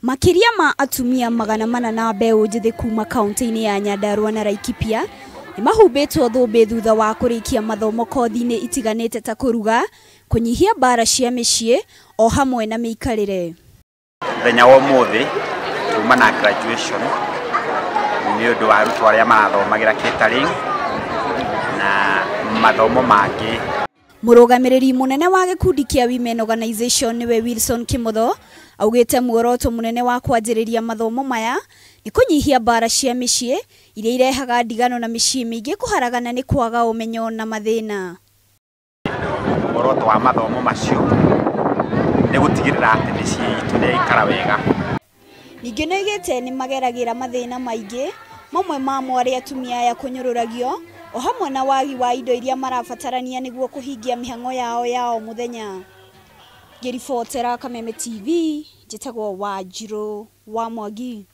Makiria ma atumia magana mana na mbeũ njĩthĩ kuma kaunti-ini ya Nyandarua na Laikipia nimahubitwo thumbi thutha wa kurikia mathomo kothi-ini itiganĩte ta kuruga, kunyihia mbara cia micii o hamwe na mĩikarĩre. Thenya wa mũthĩ kuma na graduation ni ũndũ wa arutwo arĩa marathomagira catering na mathomo mangĩ. Mũrũgamĩrĩri munene wa gikundi kia Women Organization niwe Wilson Kimotho augĩte Mworoto munene wa kwanjĩrĩria mathomo maya ni kunyihia mbara cia micii iria irehaga ndigano na micii mingĩ kuharagana ni kwaga ũmenyo na mathĩna. Mworoto wa mathomo macio ni gutigirira atĩ micii itu nĩ ikara wega. Ningĩ nĩoigĩte ni mageragĩra mathĩna maingĩ mamwe mamo arĩa atumia aya kũnyũrũragio o hamwe na wagi wa indo iria marabatarania nĩguo kũhingia mĩhang'o yao mũthenya. Ngĩribotera Kameme TV, njĩtagwo Wanjirũ wa Mwangi.